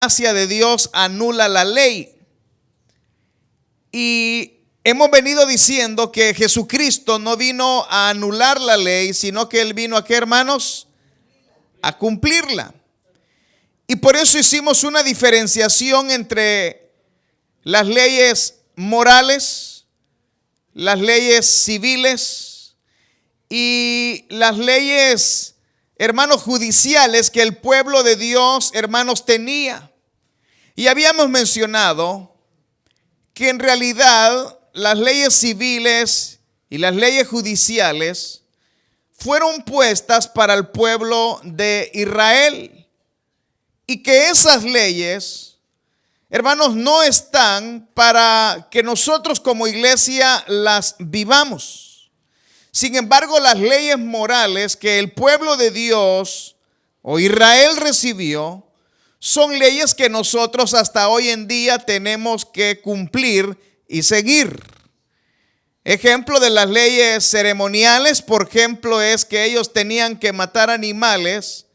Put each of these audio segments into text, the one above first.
gracia de Dios anula la ley. Y hemos venido diciendo que Jesucristo no vino a anular la ley, sino que Él vino ¿a qué, hermanos? A cumplirla. Y por eso hicimos una diferenciación entre las leyes morales, las leyes civiles y las leyes, hermanos, judiciales que el pueblo de Dios, hermanos, tenía. Y habíamos mencionado que en realidad las leyes civiles y las leyes judiciales fueron puestas para el pueblo de Israel. Y que esas leyes, hermanos, no están para que nosotros como iglesia las vivamos. Sin embargo, las leyes morales que el pueblo de Dios o Israel recibió son leyes que nosotros hasta hoy en día tenemos que cumplir y seguir. Ejemplo de las leyes ceremoniales, por ejemplo, es que ellos tenían que matar animales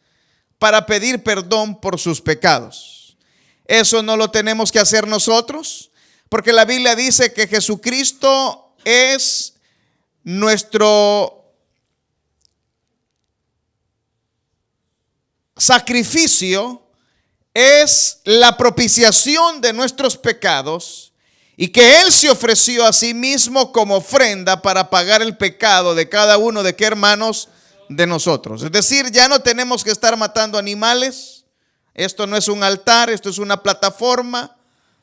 para pedir perdón por sus pecados. Eso no lo tenemos que hacer nosotros, porque la Biblia dice que Jesucristo es nuestro sacrificio, es la propiciación de nuestros pecados, y que Él se ofreció a sí mismo como ofrenda para pagar el pecado de cada uno de qué, hermanos, de nosotros. Es decir, ya no tenemos que estar matando animales. Esto no es un altar, esto es una plataforma.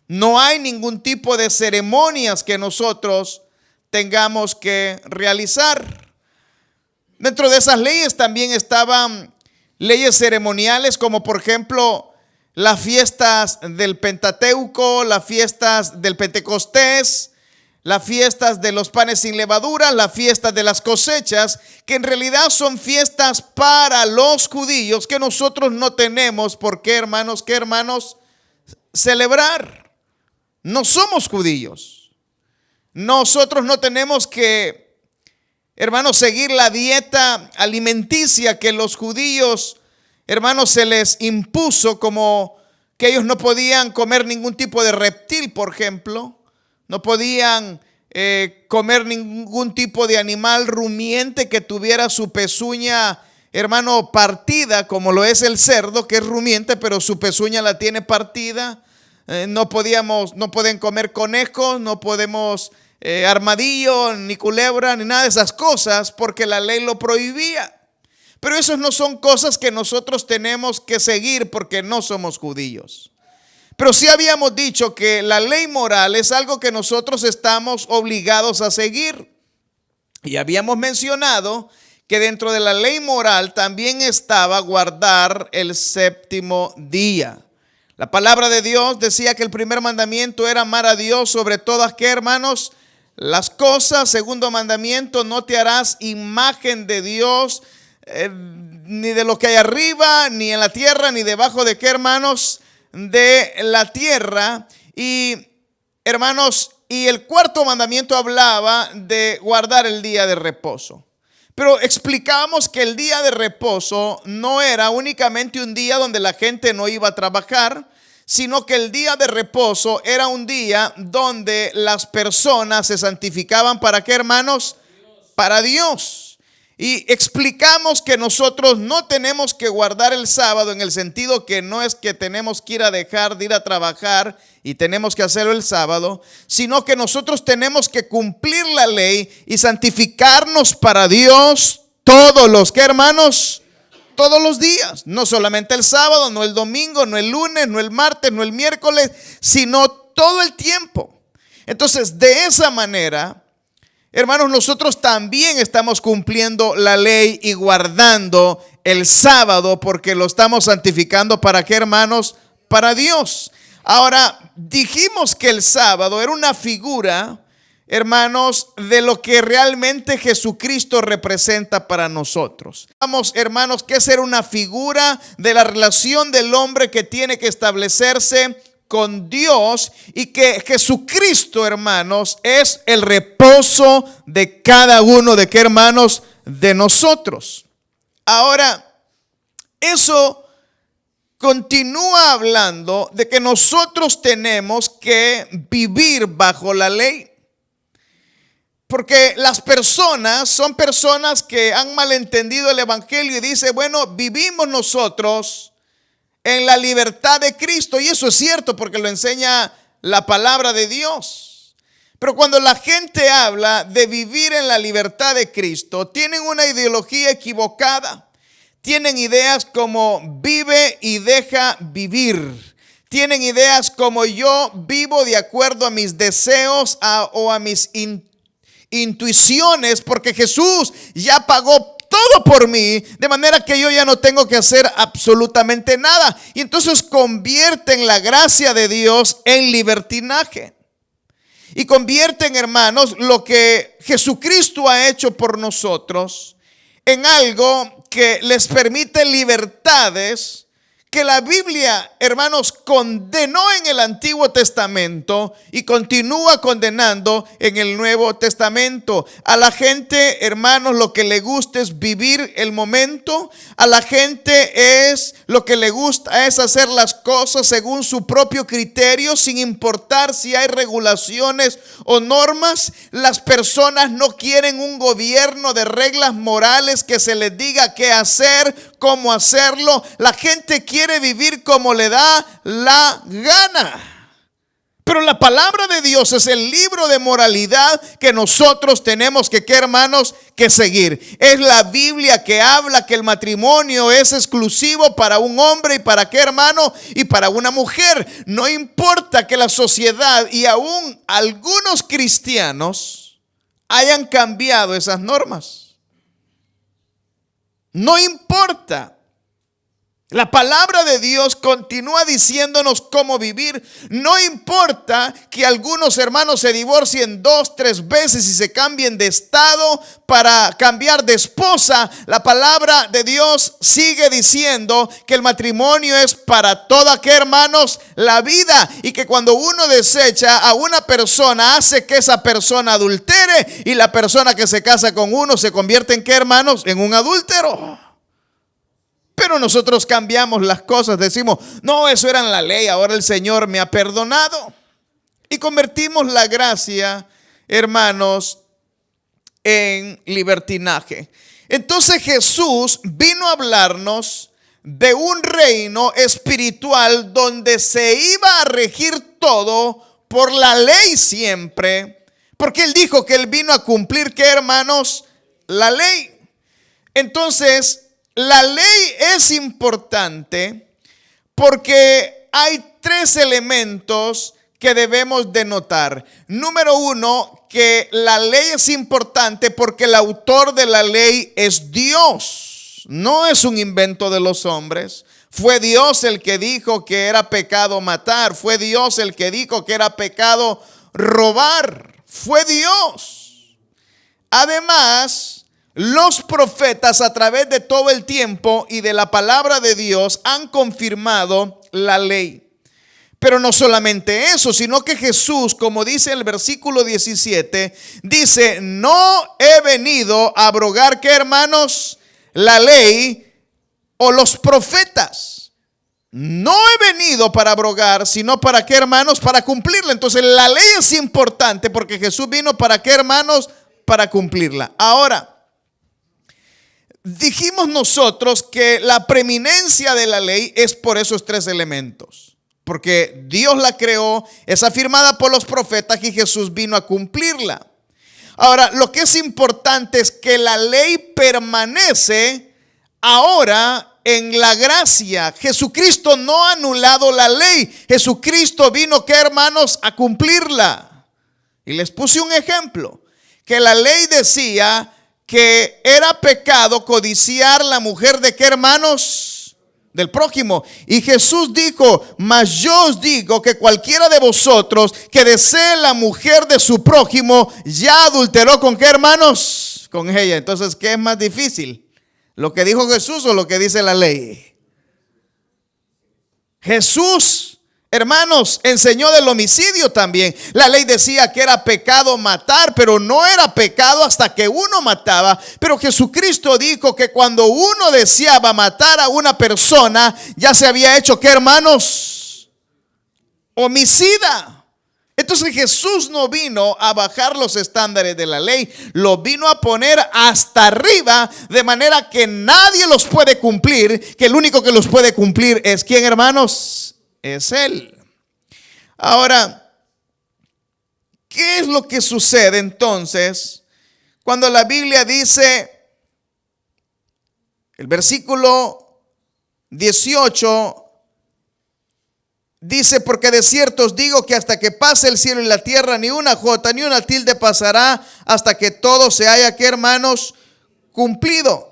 No hay ningún tipo de ceremonias que nosotros tengamos que realizar. Dentro de esas leyes también estaban leyes ceremoniales, como por ejemplo las fiestas del Pentateuco, las fiestas del Pentecostés, las fiestas de los panes sin levadura, las fiestas de las cosechas, que en realidad son fiestas para los judíos que nosotros no tenemos por qué, hermanos, celebrar. No somos judíos. Nosotros no tenemos que, hermanos, seguir la dieta alimenticia que los judíos, hermanos, se les impuso, como que ellos no podían comer ningún tipo de reptil, por ejemplo. No podían comer ningún tipo de animal rumiente que tuviera su pezuña, hermano, partida, como lo es el cerdo, que es rumiente, pero su pezuña la tiene partida. No pueden comer conejos, no podemos armadillo, ni culebra, ni nada de esas cosas, porque la ley lo prohibía. Pero esas no son cosas que nosotros tenemos que seguir porque no somos judíos. Pero sí habíamos dicho que la ley moral es algo que nosotros estamos obligados a seguir. Y habíamos mencionado que dentro de la ley moral también estaba guardar el séptimo día. La palabra de Dios decía que el primer mandamiento era amar a Dios sobre todas, ¿qué, hermanos? Las cosas. Segundo mandamiento, no te harás imagen de Dios, ni de lo que hay arriba, ni en la tierra, ni debajo de qué, hermanos, de la tierra. Y hermanos, y el cuarto mandamiento hablaba de guardar el día de reposo. Pero explicábamos que el día de reposo no era únicamente un día donde la gente no iba a trabajar, sino que el día de reposo era un día donde las personas se santificaban. ¿Para qué, hermanos? Para Dios. Y explicamos que nosotros no tenemos que guardar el sábado en el sentido que no es que tenemos que ir a dejar de ir a trabajar y tenemos que hacerlo el sábado, sino que nosotros tenemos que cumplir la ley y santificarnos para Dios todos los, ¿qué, hermanos? Todos los días, no solamente el sábado, no el domingo, no el lunes, no el martes, no el miércoles, sino todo el tiempo. Entonces, de esa manera, hermanos, nosotros también estamos cumpliendo la ley y guardando el sábado porque lo estamos santificando. ¿Para qué, hermanos? Para Dios. Ahora, dijimos que el sábado era una figura, hermanos, de lo que realmente Jesucristo representa para nosotros. Vamos, hermanos, que ser una figura de la relación del hombre que tiene que establecerse con Dios, y que Jesucristo, hermanos, es el reposo de cada uno de qué, hermanos, de nosotros. Ahora, eso continúa hablando de que nosotros tenemos que vivir bajo la ley. Porque las personas son personas que han malentendido el evangelio y dicen, bueno, vivimos nosotros en la libertad de Cristo. Y eso es cierto porque lo enseña la palabra de Dios. Pero cuando la gente habla de vivir en la libertad de Cristo, tienen una ideología equivocada. Tienen ideas como vive y deja vivir. Tienen ideas como yo vivo de acuerdo a mis deseos o a mis intuiciones, porque Jesús ya pagó todo por mí, de manera que yo ya no tengo que hacer absolutamente nada. Y entonces convierten la gracia de Dios en libertinaje. Y convierten, hermanos, lo que Jesucristo ha hecho por nosotros en algo que les permite libertades que la Biblia, hermanos, condenó en el Antiguo Testamento y continúa condenando en el Nuevo Testamento. A la gente, hermanos, lo que le gusta es vivir el momento. A la gente lo que le gusta es hacer las cosas según su propio criterio, sin importar si hay regulaciones o normas. Las personas no quieren un gobierno de reglas morales que se les diga qué hacer, cómo hacerlo. La gente quiere vivir como le da la gana. Pero la palabra de Dios es el libro de moralidad que nosotros tenemos que, hermanos, que seguir. Es la Biblia que habla que el matrimonio es exclusivo para un hombre y para qué, hermano, y para una mujer. No importa que la sociedad y aún algunos cristianos hayan cambiado esas normas. No importa. La palabra de Dios continúa diciéndonos cómo vivir. No importa que algunos hermanos se divorcien 2, 3 veces y se cambien de estado para cambiar de esposa. La palabra de Dios sigue diciendo que el matrimonio es para toda, ¿qué, hermanos? La vida. Y que cuando uno desecha a una persona, hace que esa persona adultere. Y la persona que se casa con uno se convierte en, ¿qué, hermanos? En un adúltero. Pero nosotros cambiamos las cosas, decimos, no, eso era en la ley, ahora el Señor me ha perdonado. Y convertimos la gracia, hermanos, en libertinaje. Entonces Jesús vino a hablarnos de un reino espiritual donde se iba a regir todo por la ley siempre. Porque Él dijo que Él vino a cumplir, ¿qué, hermanos? La ley. Entonces, la ley es importante porque hay 3 elementos que debemos de notar. Número 1, que la ley es importante porque el autor de la ley es Dios. No es un invento de los hombres. Fue Dios el que dijo que era pecado matar. Fue Dios el que dijo que era pecado robar. Fue Dios. Además, los profetas a través de todo el tiempo y de la palabra de Dios han confirmado la ley. Pero no solamente eso, sino que Jesús, como dice el versículo 17, dice, no he venido a abrogar, ¿qué, hermanos? La ley o los profetas. No he venido para abrogar, sino para, ¿qué, hermanos? Para cumplirla. Entonces la ley es importante porque Jesús vino para, ¿qué, hermanos? Para cumplirla. Ahora, dijimos nosotros que la preeminencia de la ley es por esos 3 elementos. Porque Dios la creó, es afirmada por los profetas y Jesús vino a cumplirla. Ahora, lo que es importante es que la ley permanece ahora en la gracia. Jesucristo no ha anulado la ley. Jesucristo vino, ¿qué, hermanos? A cumplirla. Y les puse un ejemplo. Que la ley decía que era pecado codiciar la mujer de, ¿qué, hermanos? Del prójimo. Y Jesús dijo, mas yo os digo que cualquiera de vosotros que desee la mujer de su prójimo ya adulteró con, ¿qué, hermanos? Con ella. Entonces, ¿qué es más difícil? ¿Lo que dijo Jesús o lo que dice la ley? Jesús Hermanos, enseñó del homicidio también. La ley decía que era pecado matar, pero no era pecado hasta que uno mataba. Pero Jesucristo dijo que cuando uno deseaba matar a una persona, ya se había hecho, ¿qué, hermanos? Homicida. Entonces Jesús no vino a bajar los estándares de la ley, lo vino a poner hasta arriba, de manera que nadie los puede cumplir, que el único que los puede cumplir es ¿quién, hermanos? Es Él. Ahora, ¿qué es lo que sucede entonces cuando la Biblia dice, el versículo 18 dice, porque de cierto os digo que hasta que pase el cielo y la tierra, ni una jota ni una tilde pasará hasta que todo se haya, ¿qué, hermanos? Cumplido.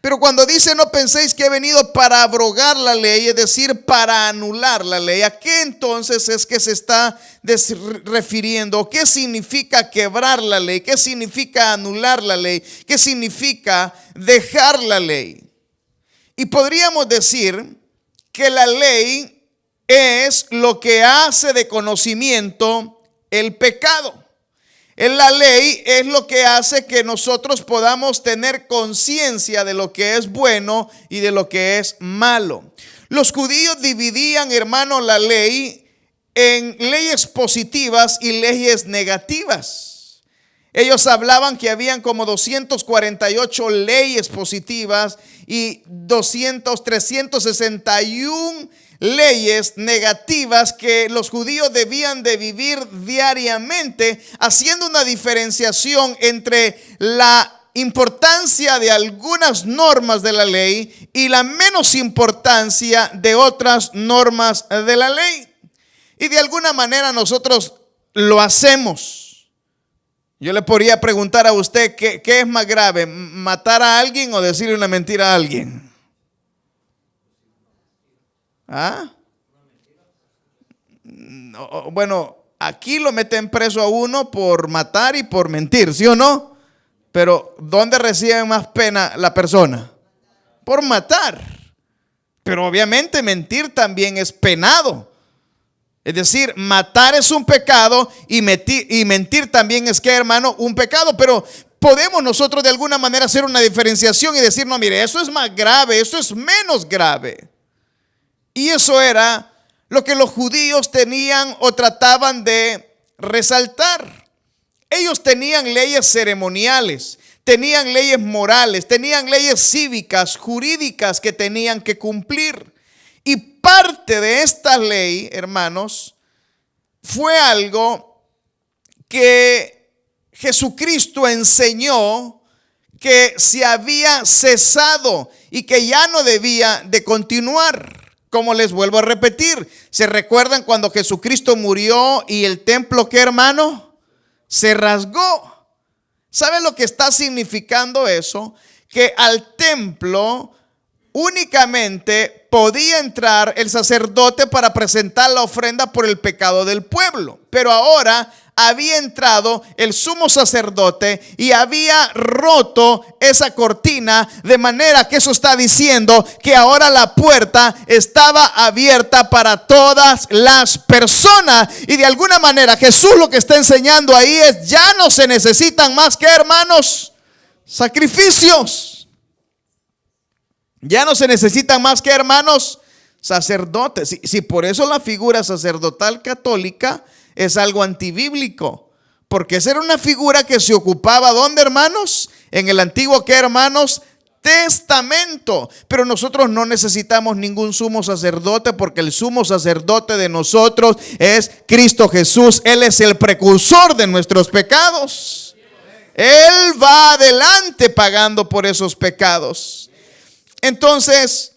Pero cuando dice no penséis que he venido para abrogar la ley, es decir, para anular la ley, ¿a qué entonces es que se está refiriendo? ¿Qué significa quebrar la ley? ¿Qué significa anular la ley? ¿Qué significa dejar la ley? Y podríamos decir que la ley es lo que hace de conocimiento el pecado. En la ley es lo que hace que nosotros podamos tener conciencia de lo que es bueno y de lo que es malo. Los judíos dividían, hermano, la ley en leyes positivas y leyes negativas. Ellos hablaban que habían como 248 leyes positivas y 361 leyes negativas que los judíos debían de vivir diariamente, haciendo una diferenciación entre la importancia de algunas normas de la ley y la menos importancia de otras normas de la ley. Y de alguna manera nosotros lo hacemos. Yo le podría preguntar a usted, ¿qué es más grave? ¿Matar a alguien o decirle una mentira a alguien? ¿Ah? No, bueno, aquí lo meten preso a uno por matar y por mentir, ¿sí o no? Pero ¿dónde recibe más pena la persona? Por matar. Pero obviamente mentir también es penado. Es decir, matar es un pecado y mentir también es, ¿qué, hermano? Un pecado. Pero podemos nosotros de alguna manera hacer una diferenciación y decir, no, mire, eso es más grave, eso es menos grave. Y eso era lo que los judíos tenían o trataban de resaltar. Ellos tenían leyes ceremoniales, tenían leyes morales, tenían leyes cívicas, jurídicas que tenían que cumplir. Y parte de esta ley, hermanos, fue algo que Jesucristo enseñó que se había cesado y que ya no debía de continuar. Como les vuelvo a repetir, ¿se recuerdan cuando Jesucristo murió y el templo, qué, hermano? Se rasgó. ¿Saben lo que está significando eso? Que al templo únicamente podía entrar el sacerdote para presentar la ofrenda por el pecado del pueblo. Pero ahora había entrado el sumo sacerdote y había roto esa cortina, de manera que eso está diciendo que ahora la puerta estaba abierta para todas las personas. Y de alguna manera Jesús lo que está enseñando ahí es, ya no se necesitan más, que, hermanos, sacrificios. Ya no se necesitan más, que, hermanos, sacerdotes. Si por eso la figura sacerdotal católica es algo antibíblico, porque esa era una figura que se ocupaba, ¿dónde, hermanos? En el antiguo, ¿qué, hermanos? Testamento. Pero nosotros no necesitamos ningún sumo sacerdote, porque el sumo sacerdote de nosotros es Cristo Jesús. Él es el precursor de nuestros pecados. Él va adelante pagando por esos pecados. Entonces,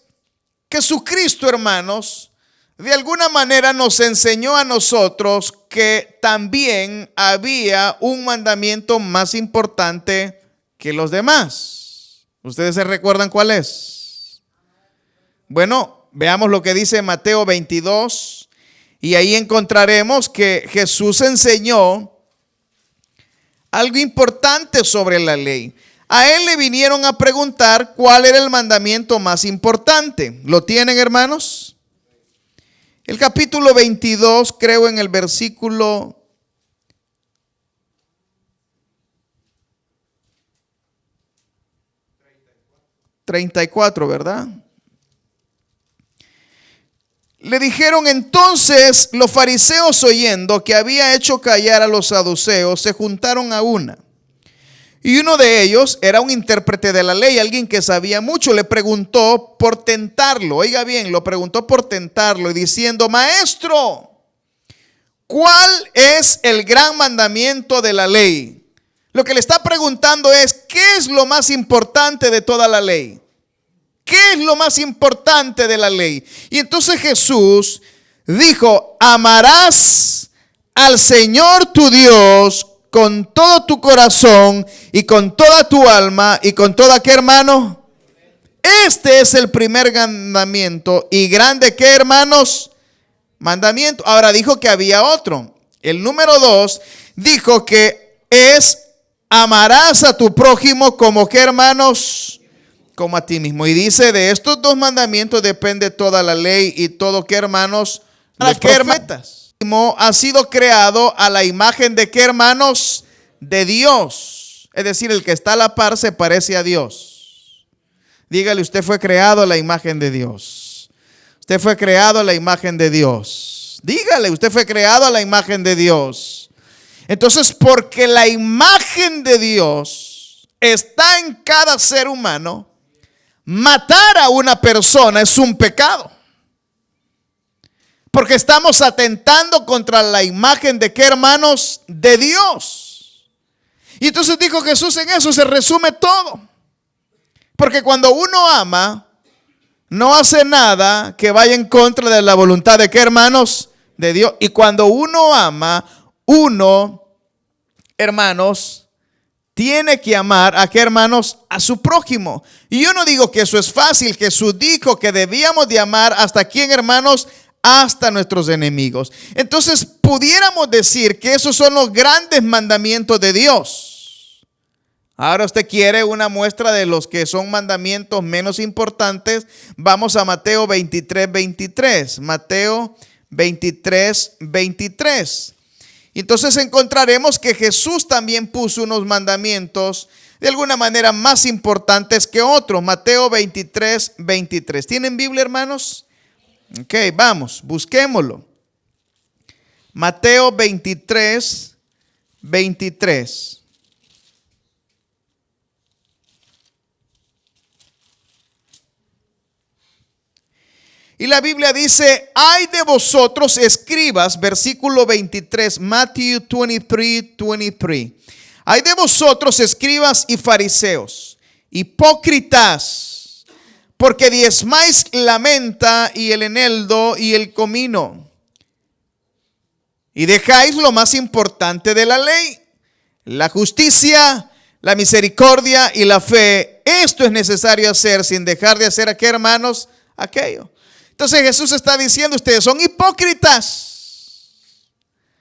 Jesucristo, hermanos, de alguna manera nos enseñó a nosotros que también había un mandamiento más importante que los demás. ¿Ustedes se recuerdan cuál es? Bueno, veamos lo que dice Mateo 22 y ahí encontraremos que Jesús enseñó algo importante sobre la ley. A él le vinieron a preguntar cuál era el mandamiento más importante. ¿Lo tienen, hermanos? El capítulo 22, creo en el versículo 34, ¿verdad? Le dijeron entonces los fariseos, oyendo que había hecho callar a los saduceos, se juntaron a una. Y uno de ellos era un intérprete de la ley, alguien que sabía mucho. Le preguntó por tentarlo, oiga bien, lo preguntó por tentarlo y diciendo: maestro, ¿cuál es el gran mandamiento de la ley? Lo que le está preguntando es: ¿qué es lo más importante de toda la ley? ¿Qué es lo más importante de la ley? Y entonces Jesús dijo: amarás al Señor tu Dios con todo tu corazón y con toda tu alma y con toda, ¿qué, hermano? Este es el primer mandamiento. Y grande, ¿qué, hermanos? Mandamiento. Ahora dijo que había otro. El número 2 dijo que es: amarás a tu prójimo como, ¿qué, hermanos? Como a ti mismo. Y dice: de estos dos mandamientos depende toda la ley y todo, ¿qué, hermanos? Los profetas. Ha sido creado a la imagen de, ¿qué, hermanos? De Dios. Es decir, el que está a la par se parece a Dios. Dígale: usted fue creado a la imagen de Dios. Usted fue creado a la imagen de Dios. Dígale: usted fue creado a la imagen de Dios. Entonces, porque la imagen de Dios está en cada ser humano, matar a una persona es un pecado. Porque estamos atentando contra la imagen de, ¿qué, hermanos? De Dios. Y entonces dijo Jesús: en eso se resume todo. Porque cuando uno ama, no hace nada que vaya en contra de la voluntad de, ¿qué, hermanos? De Dios. Y cuando uno ama, uno, hermanos, tiene que amar a, ¿qué, hermanos? A su prójimo. Y yo no digo que eso es fácil. Jesús dijo que debíamos de amar hasta quién, hermanos, hasta nuestros enemigos. Entonces pudiéramos decir que esos son los grandes mandamientos de Dios. Ahora usted quiere una muestra de los que son mandamientos menos importantes. Vamos a Mateo 23, 23. Mateo 23, 23. Entonces encontraremos que Jesús también puso unos mandamientos de alguna manera más importantes que otros. Mateo 23, 23. ¿Tienen Biblia, hermanos? Ok, vamos, busquémoslo. Mateo 23, 23. Y la Biblia dice: ay de vosotros, escribas, versículo 23, Matthew 23, 23. Ay de vosotros, escribas y fariseos, hipócritas, porque diezmáis la menta y el eneldo y el comino, y dejáis lo más importante de la ley, la justicia, la misericordia y la fe. Esto es necesario hacer, sin dejar de hacer, ¿a qué, hermanos? Aquello. Entonces Jesús está diciendo: ustedes son hipócritas,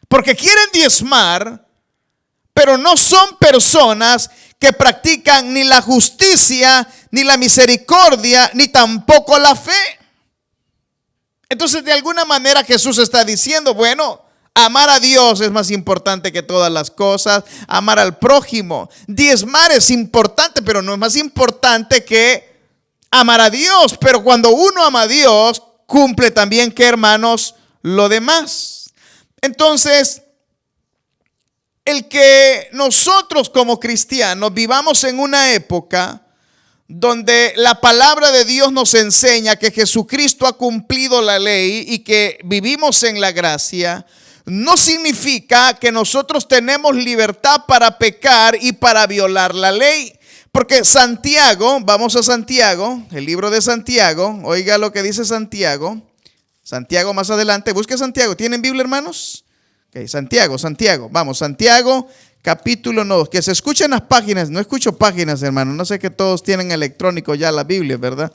porque quieren diezmar, pero no son personas que practican ni la justicia, ni la misericordia, ni tampoco la fe. Entonces, de alguna manera Jesús está diciendo: bueno, amar a Dios es más importante que todas las cosas. Amar al prójimo, diezmar es importante, pero no es más importante que amar a Dios. Pero cuando uno ama a Dios, cumple también, ¿qué, hermanos? Lo demás. Entonces, el que nosotros como cristianos vivamos en una época donde la palabra de Dios nos enseña que Jesucristo ha cumplido la ley y que vivimos en la gracia, no significa que nosotros tenemos libertad para pecar y para violar la ley. Porque Santiago, vamos a Santiago, el libro de Santiago, oiga lo que dice Santiago. Santiago más adelante, busque Santiago. ¿Tienen Biblia, hermanos? Okay, Santiago, vamos, Santiago capítulo 9, que se escuchen las páginas. No escucho páginas, hermano, no sé que todos tienen electrónico ya la Biblia, ¿verdad?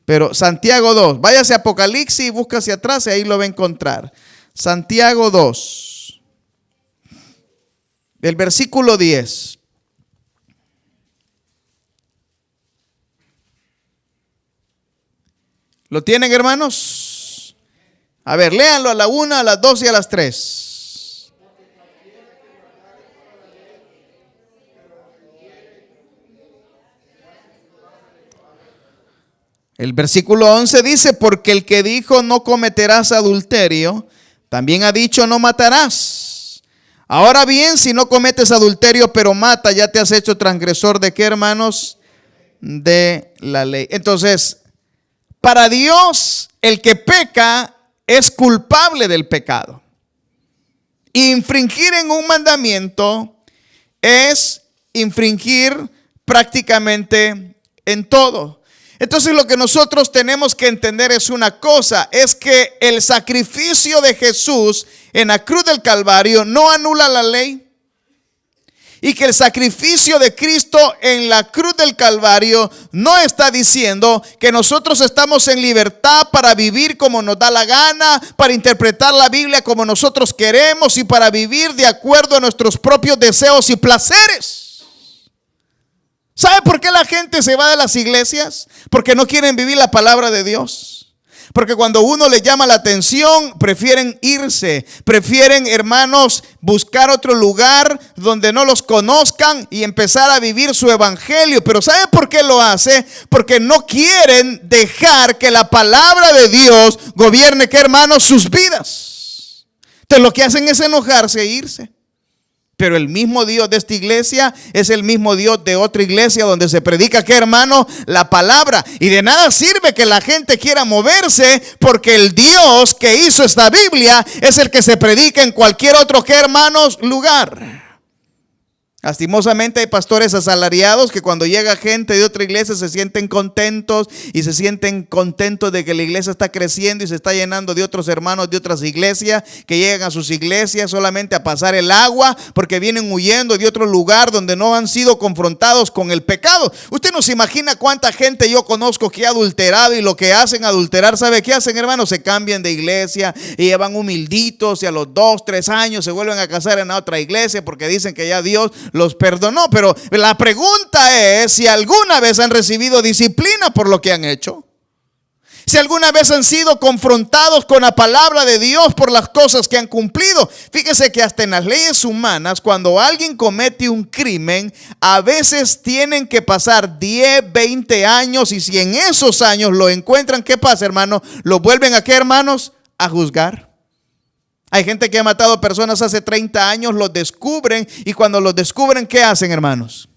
Pero Santiago 2, váyase a Apocalipsis y busca hacia atrás y ahí lo va a encontrar. Santiago 2, el versículo 10. ¿Lo tienen, hermanos? A ver, léanlo a la 1, a las 2 y a las 3. El versículo 11 dice, porque el que dijo no cometerás adulterio, también ha dicho no matarás. Ahora bien, si no cometes adulterio pero mata, ya te has hecho transgresor ¿de qué, hermanos? De la ley. Entonces, para Dios, el que peca es culpable del pecado. Infringir en un mandamiento es infringir prácticamente en todo. Entonces lo que nosotros tenemos que entender es una cosa, es que el sacrificio de Jesús en la cruz del Calvario no anula la ley. Y que el sacrificio de Cristo en la cruz del Calvario no está diciendo que nosotros estamos en libertad para vivir como nos da la gana, para interpretar la Biblia como nosotros queremos y para vivir de acuerdo a nuestros propios deseos y placeres. ¿Sabe por qué la gente se va de las iglesias? Porque no quieren vivir la palabra de Dios. Porque cuando uno les llama la atención, prefieren irse. Prefieren, hermanos, buscar otro lugar donde no los conozcan y empezar a vivir su evangelio. Pero ¿sabe por qué lo hace? Porque no quieren dejar que la palabra de Dios gobierne, ¿qué, hermanos? Sus vidas. Entonces lo que hacen es enojarse e irse. Pero el mismo Dios de esta iglesia es el mismo Dios de otra iglesia donde se predica, ¿qué, hermano? La palabra. Y de nada sirve que la gente quiera moverse, porque el Dios que hizo esta Biblia es el que se predica en cualquier otro, ¿qué, hermanos? Lugar. Lastimosamente hay pastores asalariados que cuando llega gente de otra iglesia se sienten contentos y se sienten contentos de que la iglesia está creciendo y se está llenando de otros hermanos de otras iglesias que llegan a sus iglesias solamente a pasar el agua porque vienen huyendo de otro lugar donde no han sido confrontados con el pecado. Usted no se imagina cuánta gente yo conozco que ha adulterado y lo que hacen adulterar, ¿sabe qué hacen, hermanos? Se cambian de iglesia y llevan humilditos y a los 2, 3 años se vuelven a casar en la otra iglesia porque dicen que ya Dios los perdonó. Pero la pregunta es si alguna vez han recibido disciplina por lo que han hecho. Si alguna vez han sido confrontados con la palabra de Dios por las cosas que han cumplido. Fíjese que hasta en las leyes humanas, cuando alguien comete un crimen, a veces tienen que pasar 10, 20 años. Y si en esos años lo encuentran, ¿qué pasa, hermano? ¿Lo vuelven a qué, hermanos? A juzgar. Hay gente que ha matado personas hace 30 años, los descubren y cuando los descubren, ¿qué hacen, hermanos?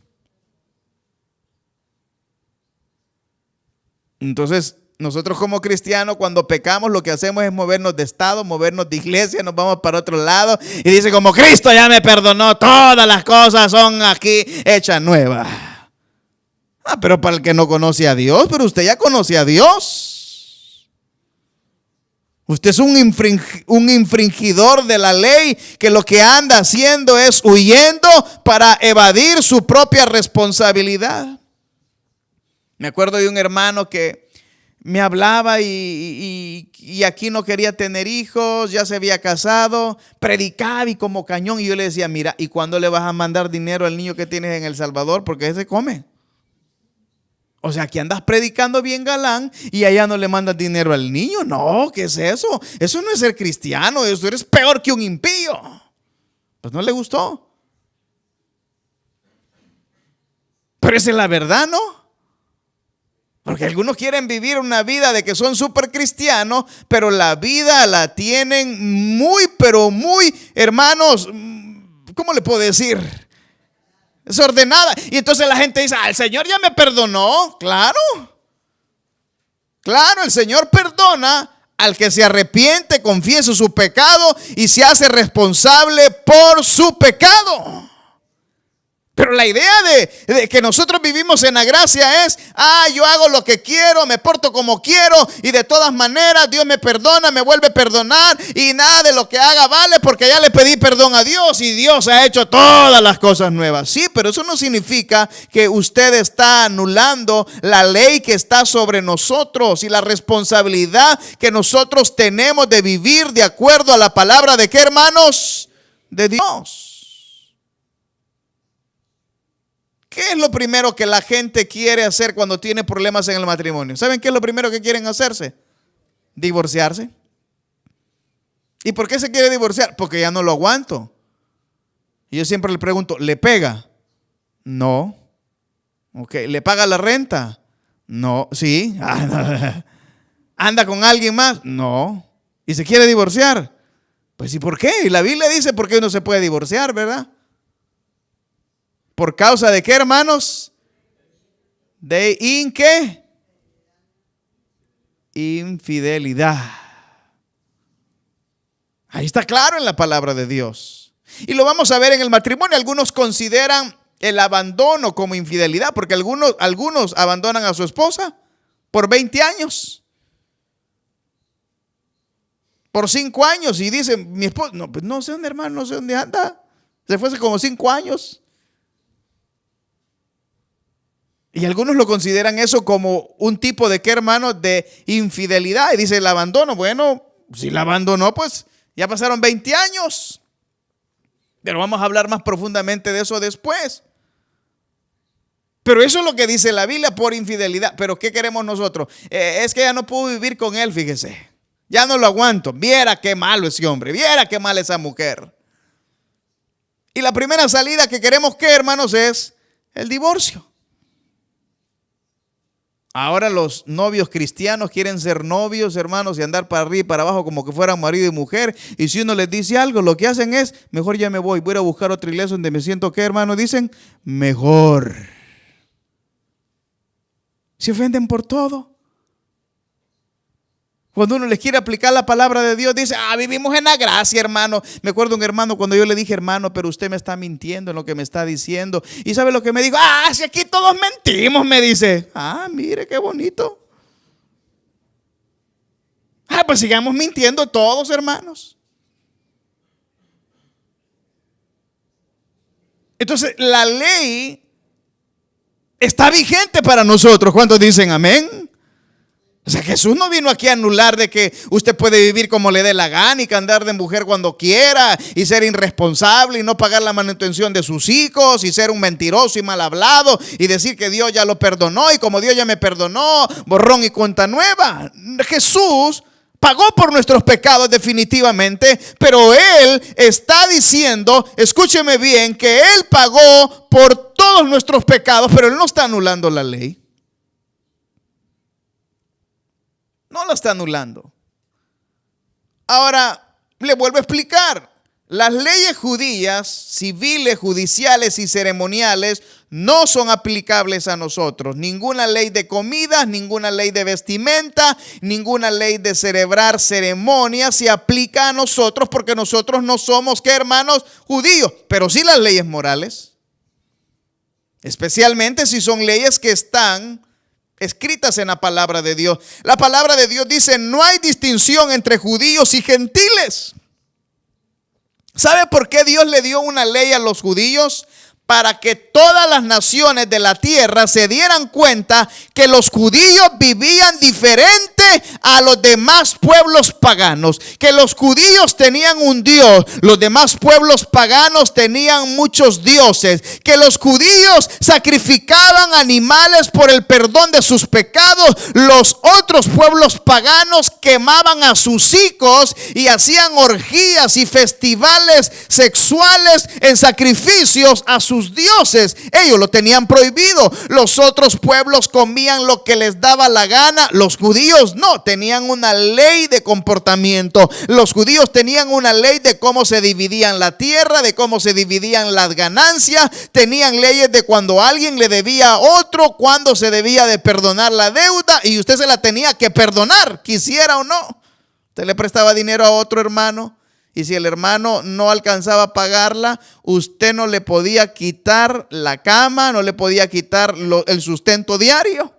Entonces, nosotros como cristianos cuando pecamos lo que hacemos es movernos de estado, movernos de iglesia, nos vamos para otro lado y dice como Cristo ya me perdonó, todas las cosas son aquí hechas nuevas. Pero para el que no conoce a Dios, pero usted ya conoce a Dios. Usted es un infringidor de la ley que lo que anda haciendo es huyendo para evadir su propia responsabilidad. Me acuerdo de un hermano que me hablaba y aquí no quería tener hijos, ya se había casado, predicaba y como cañón. Y yo le decía, mira, ¿y cuándo le vas a mandar dinero al niño que tienes en El Salvador? Porque ese come. O sea, aquí andas predicando bien galán y allá no le mandas dinero al niño. No, ¿qué es eso? Eso no es ser cristiano, eso eres peor que un impío. Pues no le gustó. Pero esa es la verdad, ¿no? Porque algunos quieren vivir una vida de que son súper cristianos, pero la vida la tienen muy, pero muy, hermanos, ¿cómo le puedo decir? Desordenada. Y entonces la gente dice, el Señor ya me perdonó. Claro, claro, el Señor perdona al que se arrepiente, confiesa su pecado y se hace responsable por su pecado. Pero la idea de que nosotros vivimos en la gracia es, yo hago lo que quiero, me porto como quiero y de todas maneras Dios me perdona, me vuelve a perdonar y nada de lo que haga vale porque ya le pedí perdón a Dios y Dios ha hecho todas las cosas nuevas. Sí, pero eso no significa que usted está anulando la ley que está sobre nosotros y la responsabilidad que nosotros tenemos de vivir de acuerdo a la palabra de ¿qué, hermanos? De Dios. ¿Qué es lo primero que la gente quiere hacer cuando tiene problemas en el matrimonio? ¿Saben qué es lo primero que quieren hacerse? Divorciarse. ¿Y por qué se quiere divorciar? Porque ya no lo aguanto. Y yo siempre le pregunto, ¿le pega? No. Ok, ¿le paga la renta? No. ¿Sí? ¿Anda con alguien más? No. ¿Y se quiere divorciar? Pues ¿y por qué? Y la Biblia dice por qué uno se puede divorciar, ¿verdad? ¿Por causa de qué, hermanos? De ¿qué? Infidelidad. Ahí está claro en la palabra de Dios. Y lo vamos a ver en el matrimonio. Algunos consideran el abandono como infidelidad, porque algunos abandonan a su esposa por 20 años. Por 5 años. Y dicen, mi esposa, no, pues no sé dónde, hermano, no sé dónde anda. Se fue hace como 5 años. Y algunos lo consideran eso como un tipo de ¿qué, hermano? De infidelidad. Y dice el abandono. Bueno, si la abandonó, pues ya pasaron 20 años. Pero vamos a hablar más profundamente de eso después. Pero eso es lo que dice la Biblia por infidelidad. Pero ¿qué queremos nosotros? Es que ya no puedo vivir con él, fíjese. Ya no lo aguanto. Viera qué malo ese hombre. Viera qué mal esa mujer. Y la primera salida que queremos, ¿qué, hermanos? Es el divorcio. Ahora los novios cristianos quieren ser novios, hermanos, y andar para arriba y para abajo como que fueran marido y mujer. Y si uno les dice algo, lo que hacen es, mejor ya me voy a ir a buscar otra iglesia donde me siento, ¿qué, hermano? Dicen, mejor. Se ofenden por todo. Cuando uno les quiere aplicar la palabra de Dios, dice, vivimos en la gracia, hermano. Me acuerdo un hermano cuando yo le dije, hermano, pero usted me está mintiendo en lo que me está diciendo. ¿Y sabe lo que me dijo? Si aquí todos mentimos, me dice. Mire qué bonito. Pues sigamos mintiendo todos, hermanos. Entonces, la ley está vigente para nosotros. ¿Cuántos dicen amén? O sea, Jesús no vino aquí a anular de que usted puede vivir como le dé la gana y que andar de mujer cuando quiera y ser irresponsable y no pagar la manutención de sus hijos y ser un mentiroso y mal hablado y decir que Dios ya lo perdonó y como Dios ya me perdonó, borrón y cuenta nueva. Jesús pagó por nuestros pecados definitivamente, pero Él está diciendo, escúcheme bien, que Él pagó por todos nuestros pecados, pero Él no está anulando la ley. No lo está anulando. Ahora, le vuelvo a explicar. Las leyes judías, civiles, judiciales y ceremoniales no son aplicables a nosotros. Ninguna ley de comidas, ninguna ley de vestimenta, ninguna ley de celebrar ceremonias se aplica a nosotros porque nosotros no somos, ¿qué, hermanos? Judíos, pero sí las leyes morales. Especialmente si son leyes que están escritas en la palabra de Dios. La palabra de Dios dice, no hay distinción entre judíos y gentiles. ¿Sabe por qué Dios le dio una ley a los judíos? Para que todas las naciones de la tierra se dieran cuenta que los judíos vivían diferente a los demás pueblos paganos. Que los judíos tenían un Dios, los demás pueblos paganos tenían muchos dioses. Que los judíos sacrificaban animales por el perdón de sus pecados. Los otros pueblos paganos quemaban a sus hijos y hacían orgías y festivales sexuales en sacrificios a sus dioses. Ellos lo tenían prohibido. Los otros pueblos comían lo que les daba la gana. Los judíos no, tenían una ley de comportamiento. Los judíos tenían una ley de cómo se dividían la tierra, de cómo se dividían las ganancias. Tenían leyes de cuando alguien le debía a otro, cuando se debía de perdonar la deuda y usted se la tenía que perdonar, quisiera o no. Usted le prestaba dinero a otro hermano y si el hermano no alcanzaba a pagarla, usted no le podía quitar la cama, no le podía quitar el sustento diario.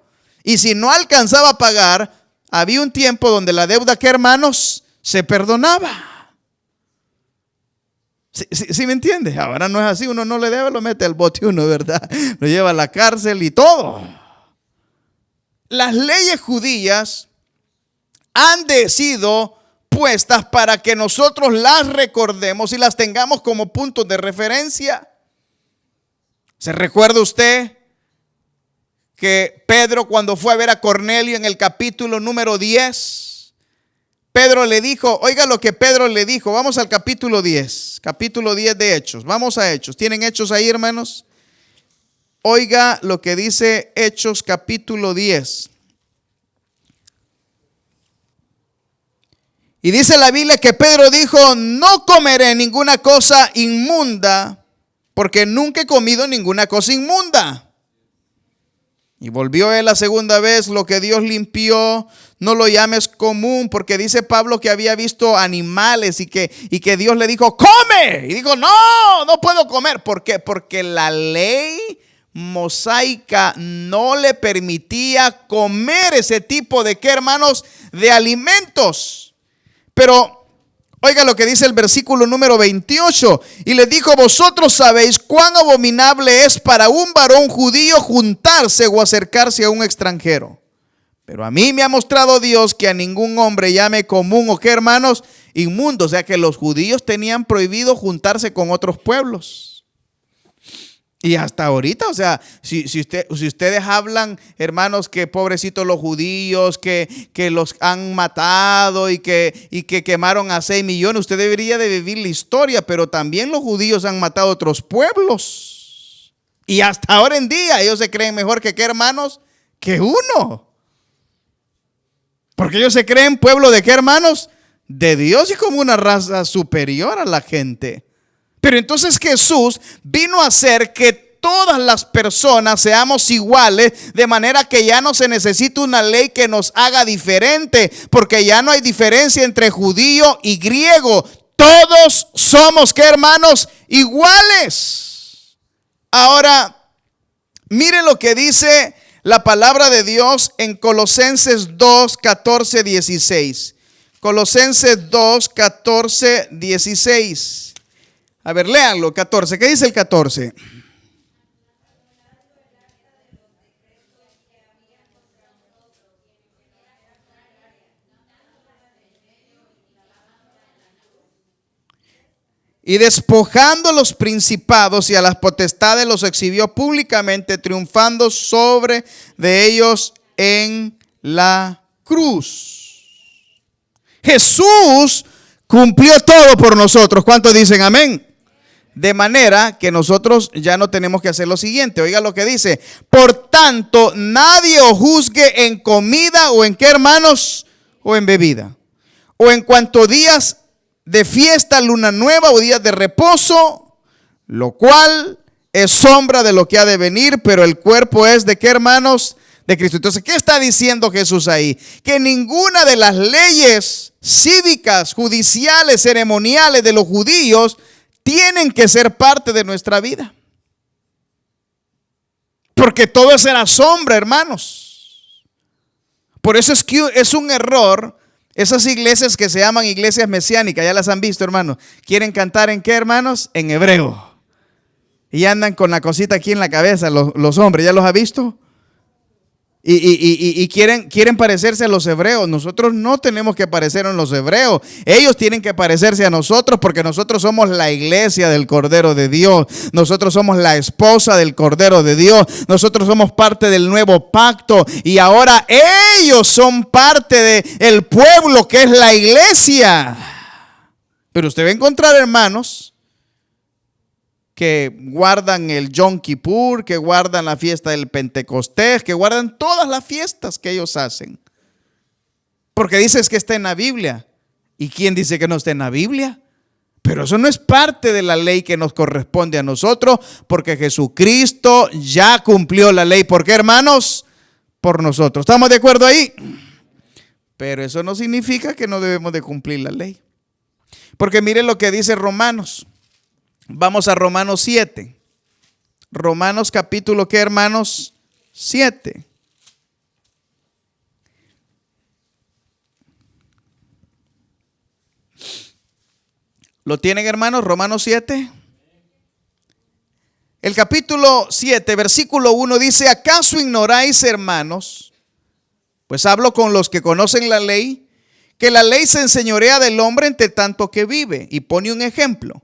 Y si no alcanzaba a pagar, había un tiempo donde la deuda, ¿qué, hermanos? Se perdonaba. ¿Sí me entiende? Ahora no es así, uno no le debe, lo mete al bote uno, ¿verdad? Lo lleva a la cárcel y todo. Las leyes judías han sido puestas para que nosotros las recordemos y las tengamos como puntos de referencia. ¿Se recuerda usted que Pedro, cuando fue a ver a Cornelio en el capítulo número 10, Pedro le dijo, oiga lo que Pedro le dijo. Vamos al capítulo 10 de Hechos. Vamos a Hechos. ¿Tienen Hechos ahí, hermanos? Oiga lo que dice Hechos capítulo 10. Y dice la Biblia que Pedro dijo, no comeré ninguna cosa inmunda, porque nunca he comido ninguna cosa inmunda. Y volvió él la segunda vez, lo que Dios limpió, no lo llames común, porque dice Pablo que había visto animales y que Dios le dijo, come. Y dijo, no puedo comer. ¿Por qué? Porque la ley mosaica no le permitía comer ese tipo de, ¿qué, hermanos? De alimentos. Pero oiga lo que dice el versículo número 28. Y les dijo, vosotros sabéis cuán abominable es para un varón judío juntarse o acercarse a un extranjero. Pero a mí me ha mostrado Dios que a ningún hombre llame común o, ¿qué, hermanos? Inmundo. O sea que los judíos tenían prohibido juntarse con otros pueblos. Y hasta ahorita, o sea, si ustedes hablan, hermanos, que pobrecitos los judíos, que los han matado y que quemaron a 6 millones, usted debería de vivir la historia, pero también los judíos han matado a otros pueblos. Y hasta ahora en día ellos se creen mejor que, ¿qué, hermanos? Que uno. Porque ellos se creen pueblo de, ¿qué, hermanos? De Dios y como una raza superior a la gente. Pero entonces Jesús vino a hacer que todas las personas seamos iguales, de manera que ya no se necesita una ley que nos haga diferente, porque ya no hay diferencia entre judío y griego. Todos somos, ¿qué, hermanos? Iguales. Ahora, miren lo que dice la palabra de Dios en Colosenses 2, 14, 16. Colosenses 2, 14, 16. A ver, léanlo, 14. ¿Qué dice el 14? Y despojando a los principados y a las potestades los exhibió públicamente, triunfando sobre de ellos en la cruz. Jesús cumplió todo por nosotros. ¿Cuántos dicen amén? De manera que nosotros ya no tenemos que hacer lo siguiente. Oiga lo que dice. Por tanto, nadie os juzgue en comida o en, ¿qué, hermanos? O en bebida. O en cuanto días de fiesta, luna nueva o días de reposo, lo cual es sombra de lo que ha de venir, pero el cuerpo es de, ¿qué, hermanos? De Cristo. Entonces, ¿qué está diciendo Jesús ahí? Que ninguna de las leyes cívicas, judiciales, ceremoniales de los judíos tienen que ser parte de nuestra vida. Porque todo eso era sombra, hermanos. Por eso es que es un error. Esas iglesias que se llaman iglesias mesiánicas, ya las han visto, hermanos. Quieren cantar ¿en qué, hermanos? En hebreo. Y andan con la cosita aquí en la cabeza, los hombres, ¿ya los ha visto? Y quieren parecerse a los hebreos. Nosotros no tenemos que parecernos a los hebreos. Ellos tienen que parecerse a nosotros, porque nosotros somos la iglesia del Cordero de Dios. Nosotros somos la esposa del Cordero de Dios. Nosotros somos parte del nuevo pacto. Y ahora ellos son parte del pueblo que es la iglesia. Pero usted va a encontrar hermanos que guardan el Yom Kippur, que guardan la fiesta del Pentecostés, que guardan todas las fiestas que ellos hacen. Porque dices que está en la Biblia. ¿Y quién dice que no está en la Biblia? Pero eso no es parte de la ley que nos corresponde a nosotros, porque Jesucristo ya cumplió la ley. ¿Por qué, hermanos? Por nosotros. ¿Estamos de acuerdo ahí? Pero eso no significa que no debemos de cumplir la ley. Porque miren lo que dice Romanos. Vamos a Romanos 7. Romanos capítulo, ¿qué, hermanos? 7. ¿Lo tienen, hermanos? Romanos 7. El capítulo 7, versículo 1 dice: ¿acaso ignoráis, hermanos? Pues hablo con los que conocen la ley, que la ley se enseñorea del hombre entre tanto que vive. Y pone un ejemplo.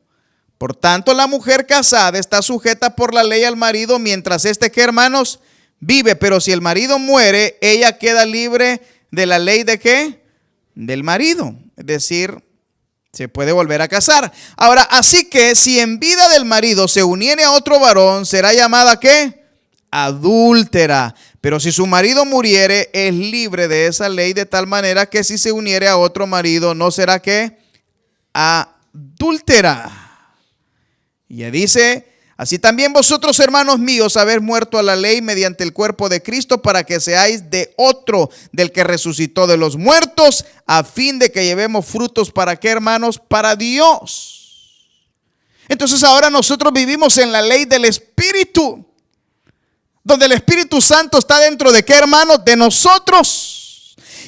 Por tanto, la mujer casada está sujeta por la ley al marido mientras este, ¿qué, hermanos? Vive. Pero si el marido muere, ella queda libre de la ley de ¿qué? del marido. Es decir, se puede volver a casar. Ahora, así que si en vida del marido se uniere a otro varón, será llamada ¿qué? Adúltera. Pero si su marido muriere, es libre de esa ley, de tal manera que si se uniere a otro marido, no será ¿qué? Adúltera. Y ya dice: así también vosotros, hermanos míos, habéis muerto a la ley mediante el cuerpo de Cristo, para que seáis de otro, del que resucitó de los muertos, a fin de que llevemos frutos. ¿Para qué, hermanos? Para Dios. Entonces ahora nosotros vivimos en la ley del Espíritu, donde el Espíritu Santo está dentro de ¿qué, hermanos? De nosotros.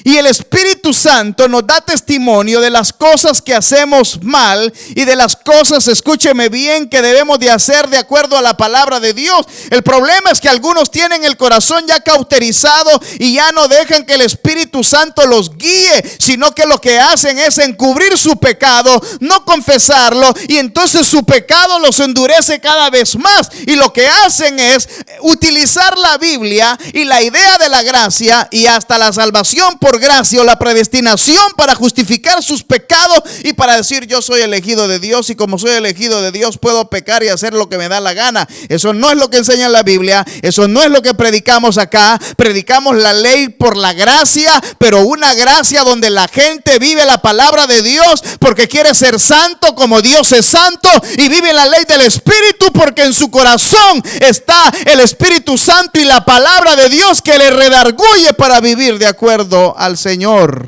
Y el Espíritu Santo nos da testimonio de las cosas que hacemos mal y de las cosas, escúcheme bien, que debemos de hacer de acuerdo a la palabra de Dios. El problema es que algunos tienen el corazón ya cauterizado y ya no dejan que el Espíritu Santo los guíe, sino que lo que hacen es encubrir su pecado, no confesarlo, y entonces su pecado los endurece cada vez más. Y lo que hacen es utilizar la Biblia y la idea de la gracia y hasta la salvación por gracia o la predestinación para justificar sus pecados y para decir: yo soy elegido de Dios, y como soy elegido de Dios puedo pecar y hacer lo que me da la gana. Eso no es lo que enseña la Biblia, eso no es lo que predicamos acá. Predicamos la ley por la gracia, pero una gracia donde la gente vive la palabra de Dios porque quiere ser santo como Dios es santo, y vive la ley del Espíritu porque en su corazón está el Espíritu Santo y la palabra de Dios que le redarguye para vivir de acuerdo al Señor,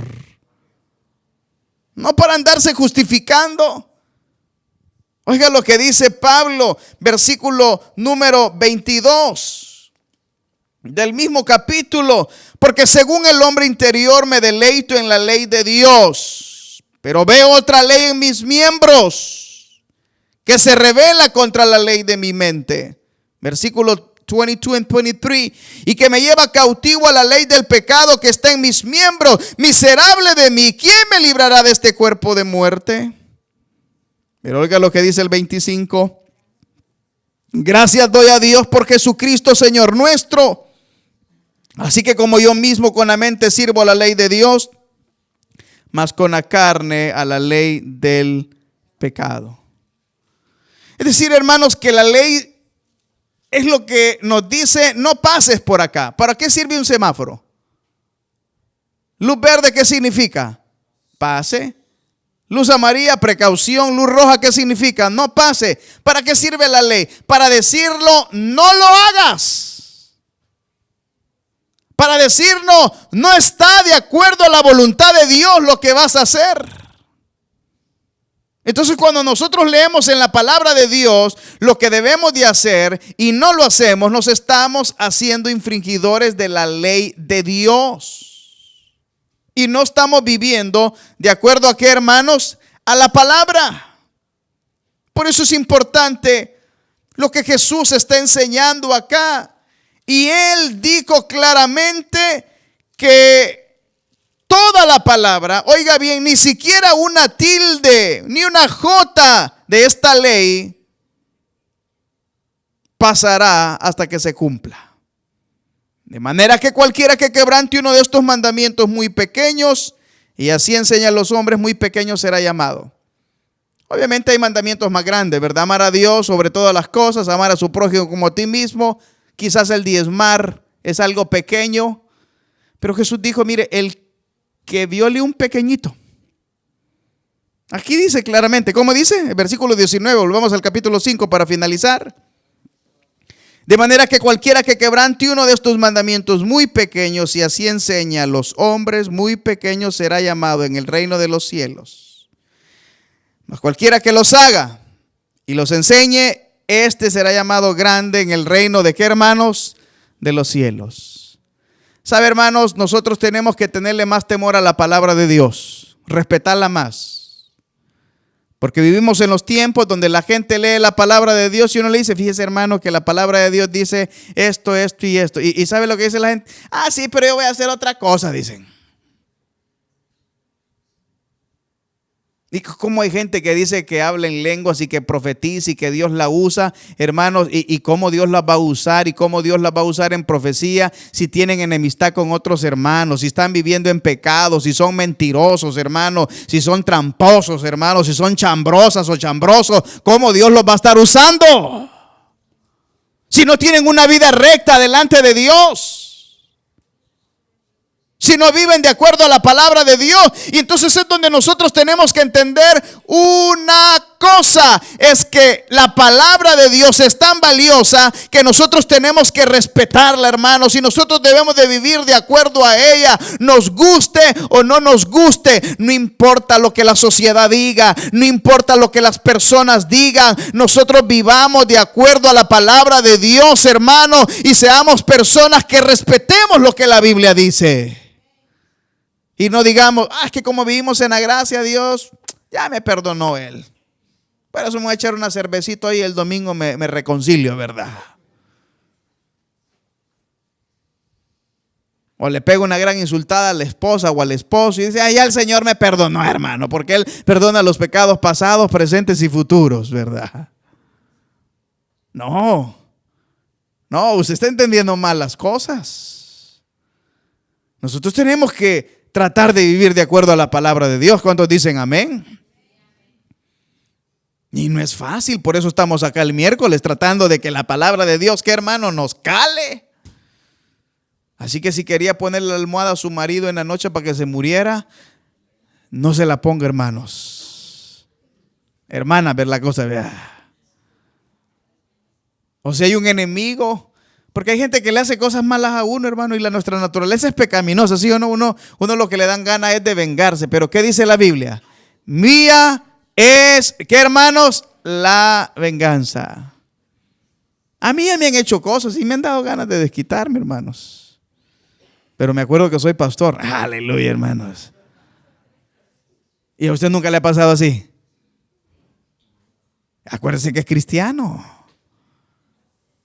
no para andarse justificando. Oiga lo que dice Pablo, versículo número 22 del mismo capítulo: porque según el hombre interior me deleito en la ley de Dios, pero veo otra ley en mis miembros que se rebela contra la ley de mi mente. Versículo 22 and 23: y que me lleva cautivo a la ley del pecado que está en mis miembros. Miserable de mí, ¿quién me librará de este cuerpo de muerte? Pero oiga lo que dice el 25: gracias doy a Dios por Jesucristo Señor nuestro. Así que como yo mismo con la mente sirvo a la ley de Dios, mas con la carne a la ley del pecado. Es decir, hermanos, que la ley es lo que nos dice: no pases por acá. ¿Para qué sirve un semáforo? Luz verde, ¿qué significa? Pase. Luz amarilla, precaución. Luz roja, ¿qué significa? No pase. ¿Para qué sirve la ley? Para decirlo: no lo hagas. Para decirnos: no está de acuerdo a la voluntad de Dios lo que vas a hacer. Entonces, cuando nosotros leemos en la palabra de Dios lo que debemos de hacer y no lo hacemos, nos estamos haciendo infringidores de la ley de Dios. Y no estamos viviendo de acuerdo a qué, hermanos, a la palabra. Por eso es importante lo que Jesús está enseñando acá. Y Él dijo claramente que toda la palabra, oiga bien, ni siquiera una tilde, ni una jota de esta ley pasará hasta que se cumpla. De manera que cualquiera que quebrante uno de estos mandamientos muy pequeños, y así enseña a los hombres, muy pequeños será llamado. Obviamente hay mandamientos más grandes, ¿verdad? Amar a Dios sobre todas las cosas, amar a su prójimo como a ti mismo. Quizás el diezmar es algo pequeño, pero Jesús dijo: mire, el que viole un pequeñito. Aquí dice claramente, ¿cómo dice? El versículo 19, volvamos al capítulo 5 para finalizar. De manera que cualquiera que quebrante uno de estos mandamientos muy pequeños y así enseña a los hombres, muy pequeños será llamado en el reino de los cielos. Mas cualquiera que los haga y los enseñe, este será llamado grande en el reino de ¿qué, hermanos? De los cielos. ¿Sabe, hermanos? Nosotros tenemos que tenerle más temor a la palabra de Dios, respetarla más. Porque vivimos en los tiempos donde la gente lee la palabra de Dios y uno le dice: fíjese, hermano, que la palabra de Dios dice esto, esto y esto. ¿Y sabe lo que dice la gente? Ah, sí, pero yo voy a hacer otra cosa, dicen. Y como hay gente que dice que habla en lenguas y que profetiza y que Dios la usa, hermanos, y cómo Dios la va a usar y cómo Dios la va a usar en profecía si tienen enemistad con otros hermanos, si están viviendo en pecado, si son mentirosos, hermanos, si son tramposos, hermanos, si son chambrosas o chambrosos, cómo Dios los va a estar usando si no tienen una vida recta delante de Dios. Si no viven de acuerdo a la palabra de Dios. Y entonces es donde nosotros tenemos que entender una cosa. Es que la palabra de Dios es tan valiosa que nosotros tenemos que respetarla, hermanos. Y nosotros debemos de vivir de acuerdo a ella. Nos guste o no nos guste. No importa lo que la sociedad diga. No importa lo que las personas digan. Nosotros vivamos de acuerdo a la palabra de Dios, hermanos. Y seamos personas que respetemos lo que la Biblia dice. Y no digamos, es que como vivimos en la gracia de Dios, ya me perdonó Él. Por eso me voy a echar una cervecita hoy y el domingo me reconcilio, ¿verdad? O le pego una gran insultada a la esposa o al esposo y dice, ya el Señor me perdonó, hermano, porque Él perdona los pecados pasados, presentes y futuros, ¿verdad? No, usted está entendiendo mal las cosas. Nosotros tenemos que tratar de vivir de acuerdo a la palabra de Dios. ¿Cuántos dicen amén? Y no es fácil, por eso estamos acá el miércoles tratando de que la palabra de Dios, que hermano, nos cale. Así que si quería ponerle la almohada a su marido en la noche para que se muriera, no se la ponga, hermanos. Hermana, ver la cosa, vea. O si hay un enemigo. Porque hay gente que le hace cosas malas a uno, hermano, y nuestra naturaleza es pecaminosa, ¿sí o no? Uno lo que le dan ganas es de vengarse. Pero ¿qué dice la Biblia? Mía es, ¿qué, hermanos? La venganza. A mí ya me han hecho cosas y me han dado ganas de desquitarme, hermanos. Pero me acuerdo que soy pastor. Aleluya, hermanos. ¿Y a usted nunca le ha pasado así? Acuérdese que es cristiano.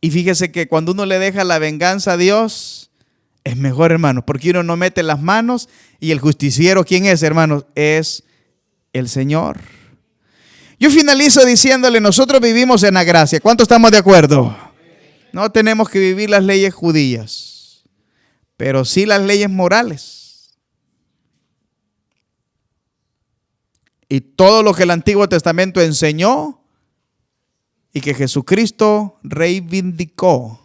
Y fíjese que cuando uno le deja la venganza a Dios, es mejor, hermanos, porque uno no mete las manos y el justiciero, ¿quién es, hermanos? Es el Señor. Yo finalizo diciéndole, nosotros vivimos en la gracia. ¿Cuántos estamos de acuerdo? No tenemos que vivir las leyes judías, pero sí las leyes morales. Y todo lo que el Antiguo Testamento enseñó y que Jesucristo reivindicó.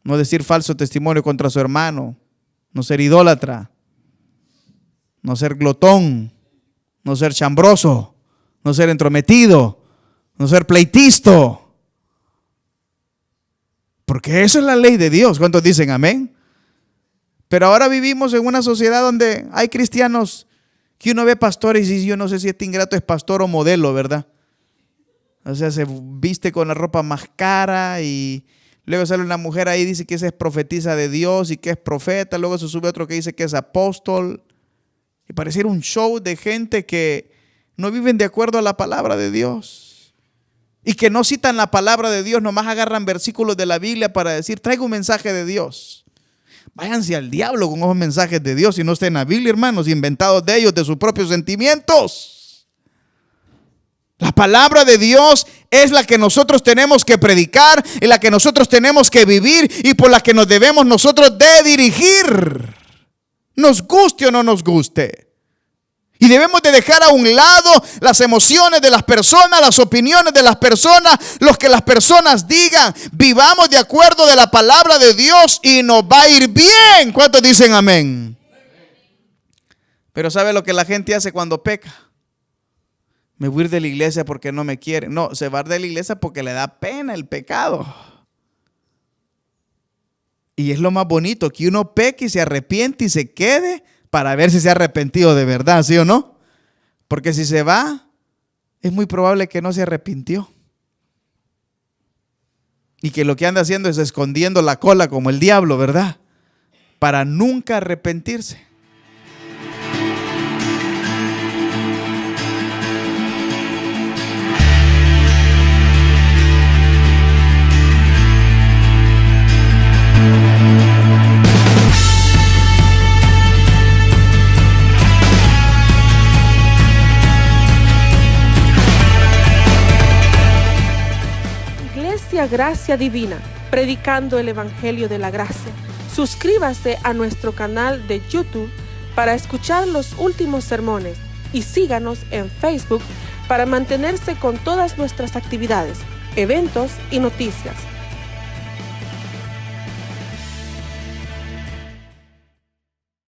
No decir falso testimonio contra su hermano, no ser idólatra, no ser glotón, no ser chambroso, no ser entrometido, no ser pleitisto. Porque eso es la ley de Dios. ¿Cuántos dicen amén? Pero ahora vivimos en una sociedad donde hay cristianos que uno ve pastores y dice, yo no sé si este ingrato es pastor o modelo, ¿verdad? O sea, se viste con la ropa más cara y luego sale una mujer ahí y dice que esa es profetisa de Dios y que es profeta. Luego se sube otro que dice que es apóstol. Y pareciera un show de gente que no viven de acuerdo a la palabra de Dios. Y que no citan la palabra de Dios, nomás agarran versículos de la Biblia para decir, traigo un mensaje de Dios. Váyanse al diablo con esos mensajes de Dios si no está en la Biblia, hermanos, inventados de ellos, de sus propios sentimientos. La palabra de Dios es la que nosotros tenemos que predicar, y la que nosotros tenemos que vivir y por la que nos debemos nosotros de dirigir. Nos guste o no nos guste. Y debemos de dejar a un lado las emociones de las personas, las opiniones de las personas, lo que las personas digan. Vivamos de acuerdo de la palabra de Dios y nos va a ir bien. ¿Cuántos dicen amén? Pero ¿sabe lo que la gente hace cuando peca? Me voy a ir de la iglesia porque no me quiere. No, se va de la iglesia porque le da pena el pecado. Y es lo más bonito, que uno peque y se arrepiente y se quede para ver si se ha arrepentido de verdad, ¿sí o no? Porque si se va, es muy probable que no se arrepintió. Y que lo que anda haciendo es escondiendo la cola como el diablo, ¿verdad? Para nunca arrepentirse. Iglesia Gracia Divina, predicando el Evangelio de la Gracia. Suscríbase a nuestro canal de YouTube para escuchar los últimos sermones y síganos en Facebook para mantenerse con todas nuestras actividades, eventos y noticias.